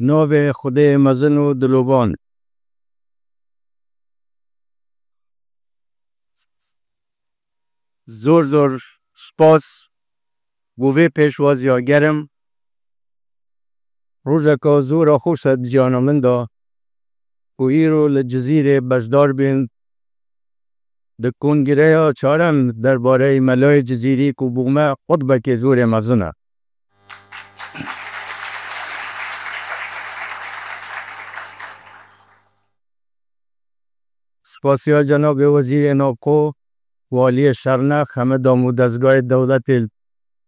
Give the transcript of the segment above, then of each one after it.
ناو خدای مزن و دلوبان. زور زور سپاس بوی پیشوازیا گرم روزکا زورا خوشت جانا من دا و ایرو لجزیره بجدار بین ده کنگره ها چارم درباره ملای جزیری کو بومه قطبه که زور مزنه. سپاسیا جناب وزیر ناکو والی شرنخ همه دامود ازگاه دولت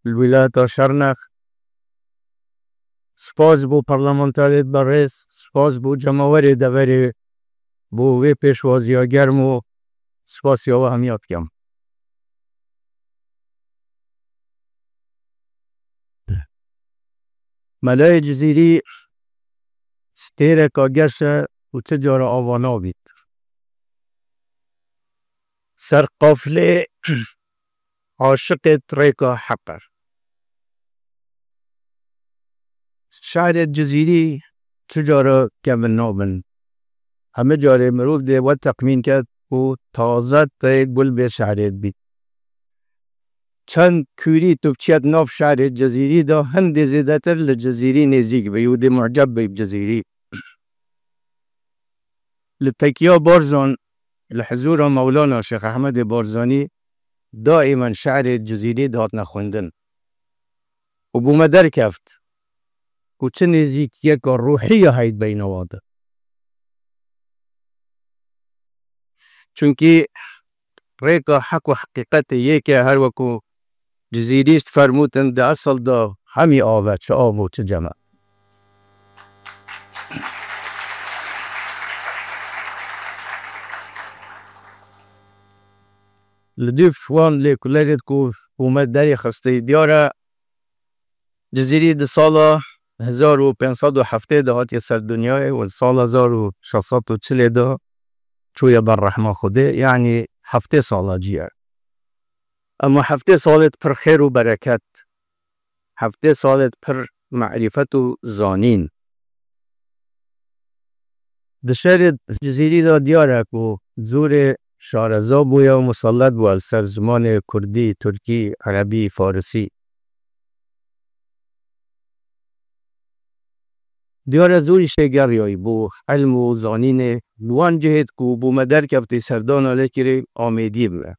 الولایت شرنخ. سپاس بو پارلمانتاریت بررس، سپاس بو جماوری دوری بو وی پیشوازیا گرم و سپاسیا و همیات کم. ملای جزیری ستیر کاگش و تجار آوانا بید. سر قافله عاشق تریکا حقر. شهر جزیری تجار کم نابن. همه جاره مروف ده و تقمین کرد و تازه تای گل به شهرت بید. چند کوری توبچیت ناف شهر جزیری دا هند زیده تر لجزیری نزیک بیود معجب بیب جزیری. لتکیا بارزان لحضور مولانا شیخ احمد بارزانی دائما شعر جزیری داد نخوندن و بومدر کفت و چه نزیک یک روحی هاید بین واده چونکی ریکا حق و حقیقت یکی هر وکو جزیریست فرموتن ده اصل دا همی آوه چه آب و چه جمع. لدیف شوان لیکولریت کو اومد داری خسته دیاره جزیری ده سال 1570 دهاتی سر دنیای و سال 1640 ده چویا بر رحمه خوده یعنی 7 ساله جیه. اما 7 سالت پر خیر و برکت 7 سالت پر معرفت و زانین. ده شهر جزیری ده دیاره کو زور شارزا بویا و مسلط بو سر زمان کردی، ترکی، عربی، فارسی. دیاره زوری شگریایی بو علم و زانین دوان جهت کو بو مدر کفتی سردان آله کری آمیدی بله.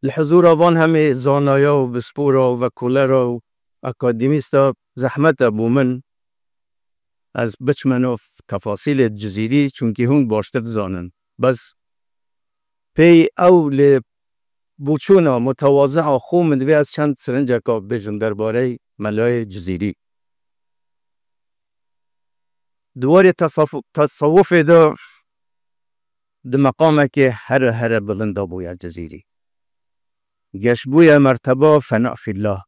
الحضور آوان همه زانایا و بسپورا و کولرا و اکادیمیستا زحمت بو من از بچمن تفاصیل جزیری چونکی هون باشتر زانن. بس پی اول بوچونا متواضع خوم دوی از چند سرنجه که بجن درباره ملای جزیری. دوار تصوف دا ده مقامه که هر بلنده بویا جزیری. گش بویا مرتبه فناء فی الله.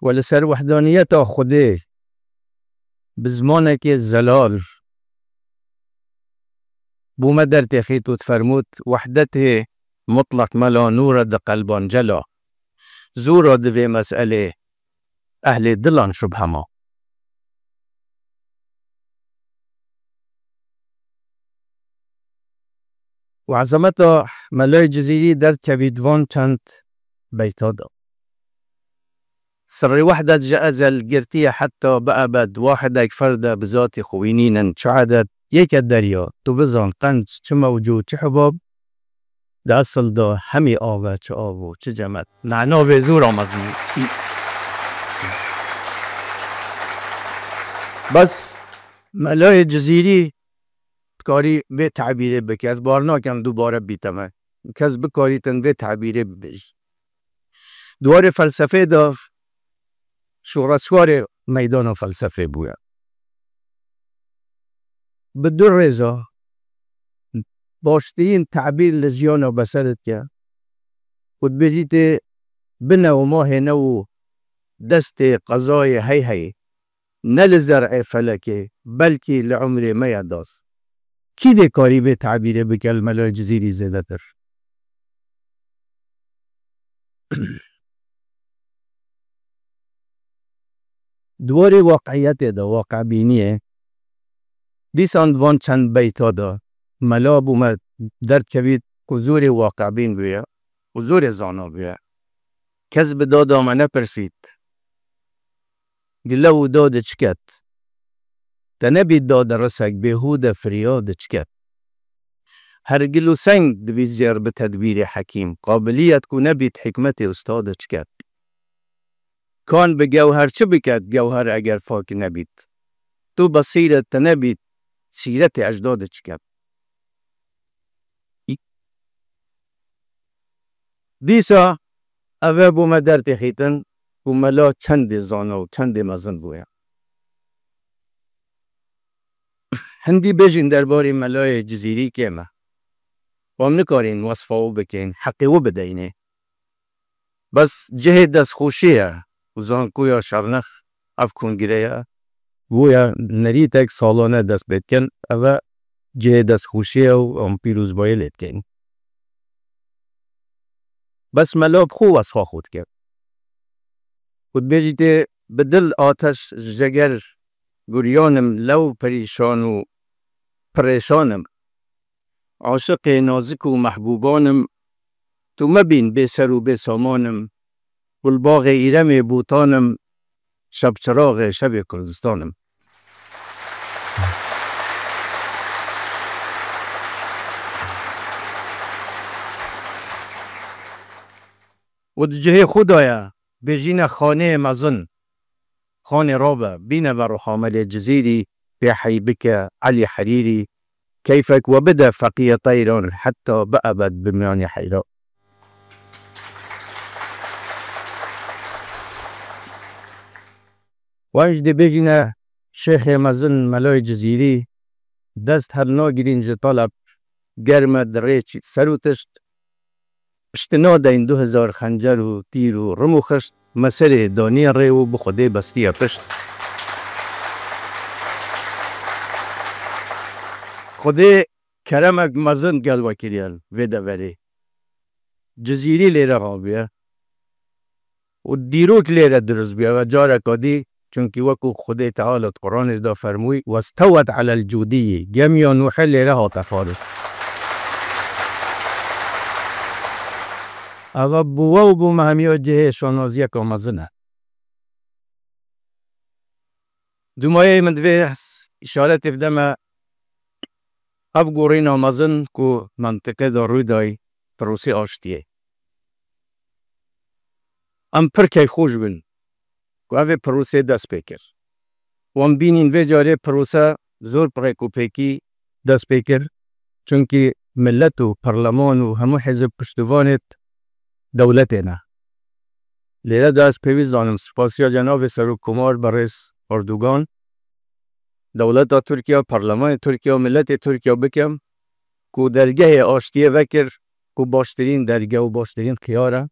ولسر وحدانیت خوده بزمانه که زلال بومه در تخیطو تفرموت وحدت مطلق ملا نور ده قلبان جلا زورا دوی مسئله اهل دلان شبه ما. و عظمت ملای جزیری در کبیدوان چند بیتا دا. سر وحدت جائز الگرتیه حتی بأبد واحدك فرد بذات خوینین چعدد یک دریا تو بزان قند چه موجود چه حباب ده اصل دا همی آوه چه آب و چه جمعت معنا به زور آمزنی. بس ملای جزیری کاری به تعبیره بکی از بارنا کم دوباره بیتمه کس بکاری تن به تعبیره ببیج. دوار فلسفه دا شورسوار میدان فلسفه بویا. بدون رضا باشترین تعبیر لزیان و بسرت که خود بجیت بنا و ماه نو دست قضای هی نل زرع فلکه بلکه لعمر میاداز. کی ده کاری به تعبیر بکل ملای جزیری زیده تر؟ دواری واقعیت دا واقع بینیه دیسان دوان چند بیتا دا ملا بومد در کوید که زور واقع بین بیا و زور زانا بیا کس به دادا ما نپرسید گلو داد چکت تنبید داد رسک بهود فریاد چکت هر گلو سنگ دوی زیر به تدبیر حکیم قابلیت کو نبید حکمت استاد چکت کان به گوهر چه بکد گوهر اگر فاک نبید تو بصیرت تنبید سیرت اجداد چکت دیسا اوه بومه در تخیتن و ملا چند زانا و چند مزن بویا هندی بجین درباری ملای جزیری که ما وام نکارین وصفاو بکن حقیو بدینه بس جه دست خوشیه و زان کویا شرنخ افکون گیره گویا نریت اک سالانه دست بکن اوه جه دست خوشیه و ام پیروز بایلت کن بس ملاب خو وصفا خود کرد خود بیجیده به دل آتش جگر گریانم لو پریشان و پریشانم عاشق نازک و محبوبانم تو مبین بی سر و بی سامانم گلباغ ایرم بوتانم شب چراغ شب کردستانم و جه خدایا بجین خانه مزن خانه رابع بین و حامل جزیری به حیبک علی حریری كيفك وبدا فقيه طير حتى بأبد بميان حيرا واجد بجنا شيخ مزن ملای جزیری دست هر ناگرین طلب گرم دریچ سروتشت اشتنا دین 2000 خنجر و تیر و رمو خشت مسر دانی ریو بخوده بستی پشت خوده کرمک مزن گل وکریل ویده وری جزیری لیره ها بیا و دیروک لیره درست بیا و جاره کادی چونکی وکو خود تعالی قرآن دا فرموی و استوت علی الجودی گمیا نوحه لیره ها تفارد اغا بوا و بو مهمیا جه شانازی که مزنه دومایه من دوی اشاره تفدمه اف گورین آمازن کو منطقه دا روی دای پروسی آشتیه ام پرکی خوش بین کو اوه پروسی دست پیکر و ام بینین وی جاره پروسه زور پرکو پیکی دست پیکر چونکی ملت و پرلمان و همو حزب پشتوانت دولته نه لیره دست پیویز دانم سپاسیا جناب سروکمار برس اردوگان دولت ترکیه پارلمان ترکیه و ملت ترکیه بکم کو درگاه آشتیه وکر کو باشترین درگاه و باشترین خیاره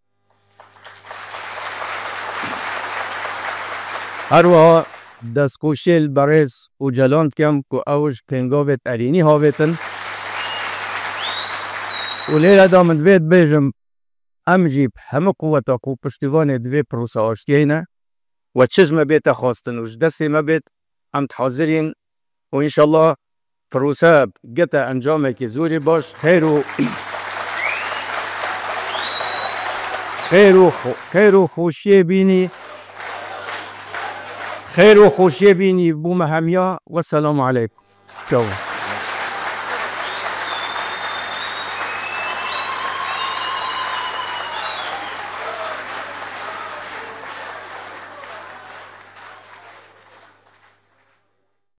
هر وها دستکوشیل برز و جلاند کم کو اوش تنگاوت ارینی هاویتن و لیره دامند وید بیجم ام جیب همه قوتا کو پشتیوان دوی پروسه آشتیه نه و چشم بیت خواستن وش دستی ما بیت ام حاضرین و انشالله پروسه گت انجامه که زوری باش خیر و خوشی بینی بوم همیا و سلام علیکم.